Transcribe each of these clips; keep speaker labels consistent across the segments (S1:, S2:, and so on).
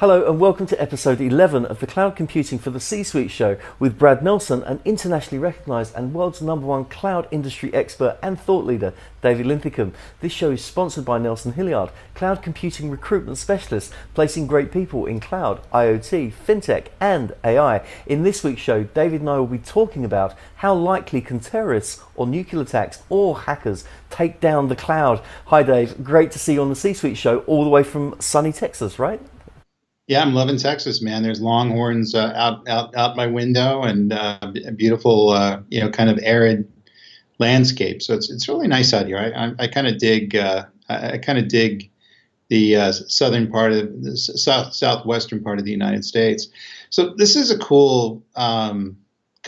S1: Hello and welcome to episode 11 of the Cloud Computing for the C-Suite show with Brad Nelson and internationally recognized and world's #1 cloud industry expert and thought leader, David Linthicum. This show is sponsored by Nelson Hilliard, cloud computing recruitment specialists, placing great people in cloud, IoT, fintech and AI. In this week's show, David and I will be talking about how likely can terrorists or nuclear attacks or hackers take down the cloud. Hi Dave, great to see you on the C-Suite show all the way from sunny Texas, right?
S2: Yeah, I'm loving Texas, man. There's longhorns out my window and a beautiful, kind of arid landscape. So it's really nice out here. I kind of dig the southern part of the southwestern part of the United States. So this is a cool kind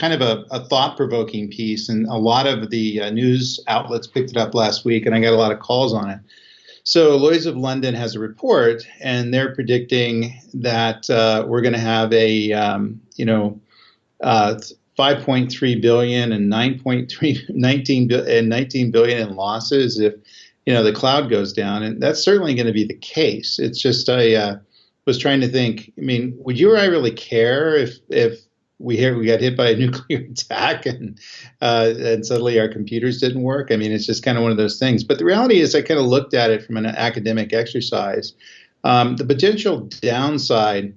S2: of a thought-provoking piece, and a lot of the news outlets picked it up last week, and I got a lot of calls on it. So Lloyd's of London has a report, and they're predicting that we're going to have a 5.3 billion and 19 billion in losses if the cloud goes down, and that's certainly going to be the case. It's just I was trying to think. I mean, would you or I really care if we got hit by a nuclear attack and suddenly our computers didn't work? I mean, it's just kind of one of those things. But the reality is I kind of looked at it from an academic exercise. The potential downside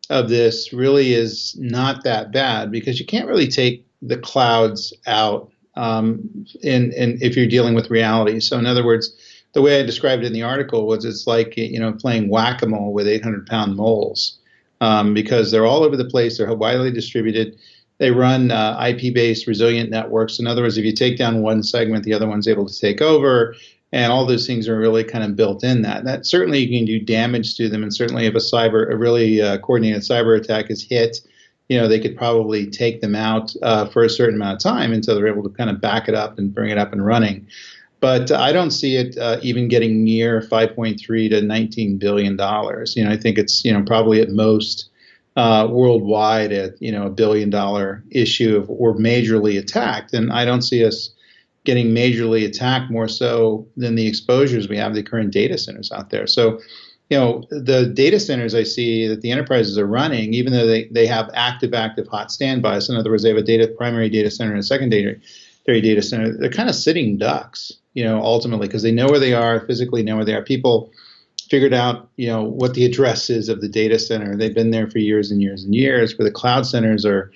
S2: of this really is not that bad because you can't really take the clouds out if you're dealing with reality. So in other words, the way I described it in the article was it's like, playing whack-a-mole with 800-pound moles. Because they're all over the place. They're widely distributed. They run IP-based resilient networks. In other words, if you take down one segment, the other one's able to take over. And all those things are really kind of built in that. And that certainly you can do damage to them. And certainly if a really coordinated cyber attack is hit, they could probably take them out for a certain amount of time until they're able to kind of back it up and bring it up and running. But I don't see it even getting near 5.3 to 19 billion dollars. I think it's probably at most worldwide at $1 billion issue if we're majorly attacked. And I don't see us getting majorly attacked more so than the exposures we have to the current data centers out there. So the data centers I see that the enterprises are running, even though they have active hot standbys. In other words, they have a primary data center and a secondary data center. They're kind of sitting ducks. Ultimately, because they know where they are, physically know where they are. People figured out, what the address is of the data center. They've been there for years and years and years. Where the cloud centers are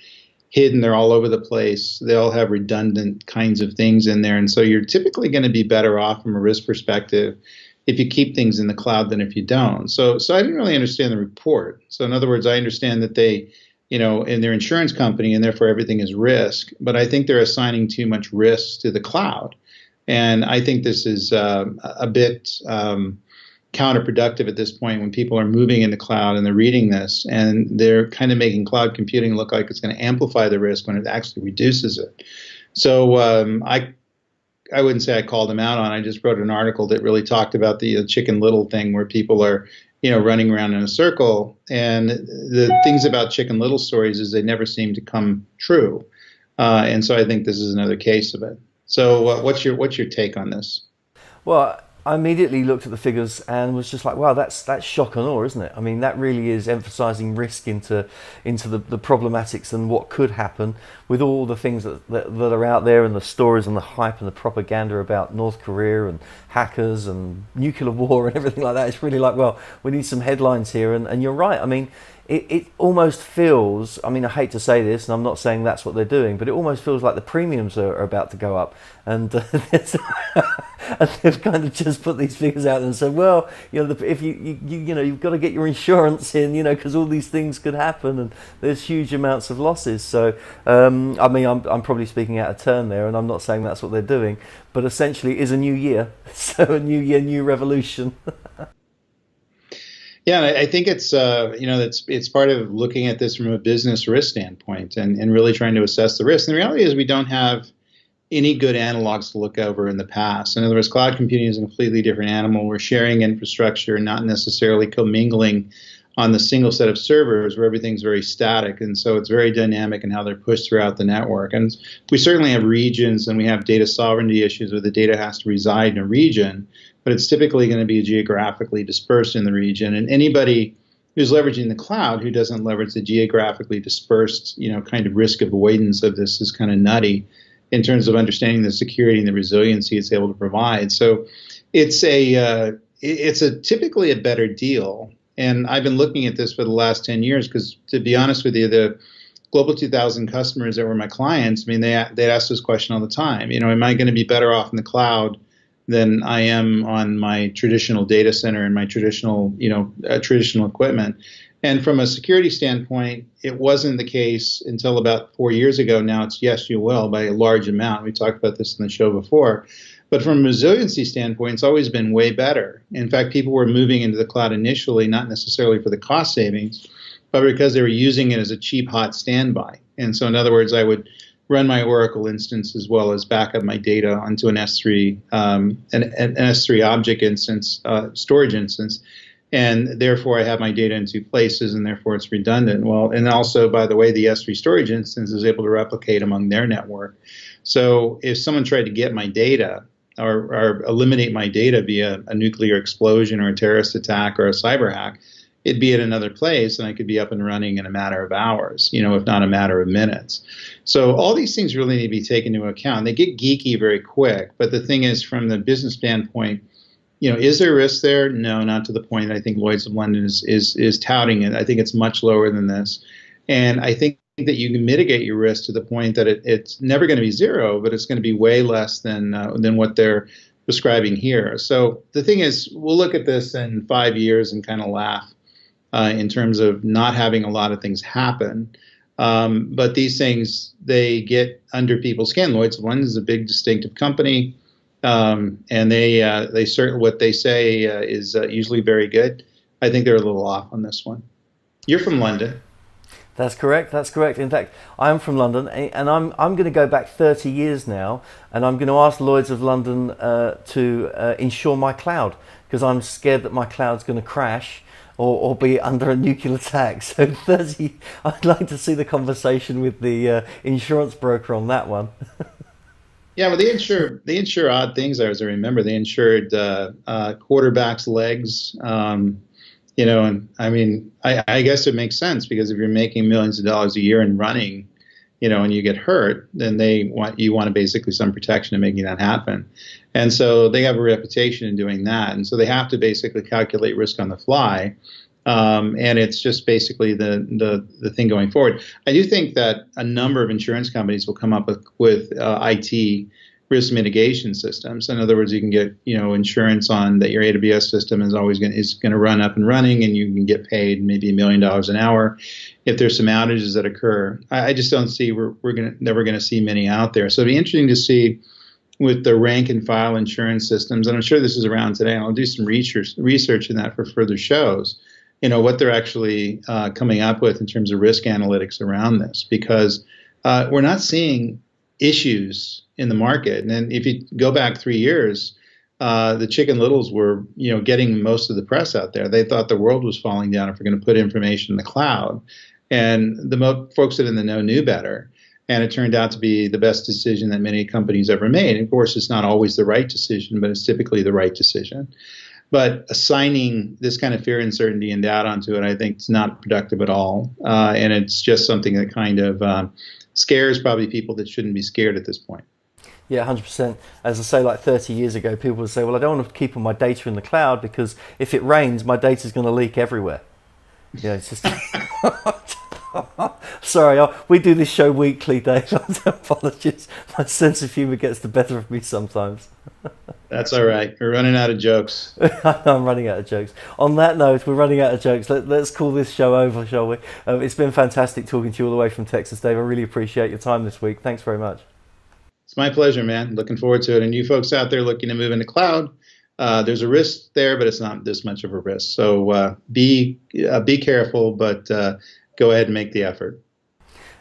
S2: hidden, they're all over the place. They all have redundant kinds of things in there. And so you're typically going to be better off from a risk perspective if you keep things in the cloud than if you don't. So I didn't really understand the report. So in other words, I understand that they, in their insurance company, and therefore everything is risk. But I think they're assigning too much risk to the cloud. And I think this is a bit counterproductive at this point when people are moving in the cloud and they're reading this and they're kind of making cloud computing look like it's going to amplify the risk when it actually reduces it. So I wouldn't say I called them out on it. I just wrote an article that really talked about the Chicken Little thing where people are running around in a circle. And the things about Chicken Little stories is they never seem to come true. And so I think this is another case of it. So what's your take on this?
S1: Well, I immediately looked at the figures and was just like, wow, that's shock and awe, isn't it? I mean, that really is emphasizing risk into the problematics and what could happen with all the things that are out there and the stories and the hype and the propaganda about North Korea and hackers and nuclear war and everything like that. It's really like, well, we need some headlines here. And you're right. I mean, it almost feels, I mean, I hate to say this, and I'm not saying that's what they're doing, but it almost feels like the premiums are about to go up. And, and they've kind of just put these figures out and said, well, if you've got to get your insurance in, because all these things could happen and there's huge amounts of losses. So, I mean, I'm probably speaking out of turn there, and I'm not saying that's what they're doing, but essentially it is a new year. So a new year, new revolution.
S2: Yeah, I think it's it's part of looking at this from a business risk standpoint and really trying to assess the risk. And the reality is we don't have any good analogs to look over in the past. In other words, cloud computing is a completely different animal. We're sharing infrastructure, not necessarily commingling on the single set of servers where everything's very static. And so it's very dynamic in how they're pushed throughout the network. And we certainly have regions and we have data sovereignty issues where the data has to reside in a region, but it's typically going to be geographically dispersed in the region. And anybody who's leveraging the cloud, who doesn't leverage the geographically dispersed, kind of risk avoidance of this is kind of nutty in terms of understanding the security and the resiliency it's able to provide. So it's a typically a better deal. And I've been looking at this for the last 10 years because, to be honest with you, the Global 2000 customers that were my clients, I mean, they'd ask this question all the time. Am I going to be better off in the cloud than I am on my traditional data center and my traditional equipment? And from a security standpoint, it wasn't the case until about 4 years ago. Now it's yes, you will, by a large amount. We talked about this in the show before. But from a resiliency standpoint, it's always been way better. In fact, people were moving into the cloud initially, not necessarily for the cost savings, but because they were using it as a cheap, hot standby. And so, in other words, I would run my Oracle instance as well as back up my data onto an S3, an S3 object instance, storage instance. And therefore, I have my data in two places, and therefore it's redundant. Well, and also, by the way, the S3 storage instance is able to replicate among their network. So if someone tried to get my data or eliminate my data via a nuclear explosion or a terrorist attack or a cyber hack, it'd be at another place, and I could be up and running in a matter of hours, if not a matter of minutes. So all these things really need to be taken into account. They get geeky very quick, but the thing is, from the business standpoint, is there risk there? No, not to the point that I think Lloyd's of London is touting it. I think it's much lower than this. And I think that you can mitigate your risk to the point that it's never going to be zero, but it's going to be way less than what they're describing here. So the thing is, we'll look at this in 5 years and kind of laugh in terms of not having a lot of things happen. But these things, they get under people's skin. Lloyd's of London is a big distinctive company. And they certainly, what they say is usually very good. I think they're a little off on this one. You're from London.
S1: That's correct. That's correct. In fact, I'm from London, and I'm going to go back 30 years now, and I'm going to ask Lloyd's of London to insure my cloud, because I'm scared that my cloud's going to crash or be under a nuclear attack. So 30, I'd like to see the conversation with the insurance broker on that one.
S2: Yeah, well, they insure odd things. As I remember, they insured quarterbacks' legs. And I mean, I guess it makes sense, because if you're making millions of dollars a year and running, and you get hurt, then you want basically some protection in making that happen. And so they have a reputation in doing that. And so they have to basically calculate risk on the fly. And it's just basically the thing going forward. I do think that a number of insurance companies will come up with IT risk mitigation systems. In other words, you can get insurance on that your AWS system is always going to run up and running, and you can get paid maybe $1 million an hour if there's some outages that occur. I just don't see we're never going to see many out there. So it'll be interesting to see with the rank and file insurance systems, and I'm sure this is around today. And I'll do some research in that for further shows. What they're actually coming up with in terms of risk analytics around this, because we're not seeing issues in the market. And then if you go back 3 years, the Chicken Littles were, getting most of the press out there. They thought the world was falling down if we're going to put information in the cloud. And the folks that in the know knew better. And it turned out to be the best decision that many companies ever made. And of course, it's not always the right decision, but it's typically the right decision. But assigning this kind of fear, uncertainty, and doubt onto it, I think, is not productive at all. And it's just something that kind of scares probably people that shouldn't be scared at this point.
S1: Yeah, 100%. As I say, like 30 years ago, people would say, well, I don't want to keep all my data in the cloud because if it rains, my data is going to leak everywhere. Yeah, it's just... Sorry, we do this show weekly, Dave. Apologies. My sense of humour gets the better of me sometimes.
S2: That's all right. We're running out of jokes.
S1: I'm running out of jokes. On that note, we're running out of jokes. Let's call this show over, shall we? It's been fantastic talking to you all the way from Texas, Dave. I really appreciate your time this week. Thanks very much.
S2: It's my pleasure, man. Looking forward to it. And you folks out there looking to move into cloud, there's a risk there, but it's not this much of a risk. So be careful, but go ahead and make the effort.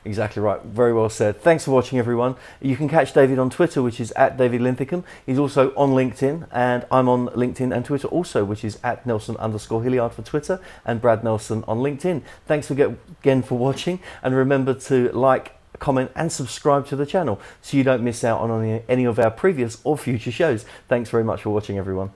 S1: Exactly right. Very well said. Thanks for watching, everyone. You can catch David on Twitter, which is at Linthicum. He's also on LinkedIn, and I'm on LinkedIn and Twitter also, which is at Nelson_Hilliard for Twitter and Brad Nelson on LinkedIn. Thanks again for watching, and remember to like, comment and subscribe to the channel so you don't miss out on any of our previous or future shows. Thanks very much for watching, everyone.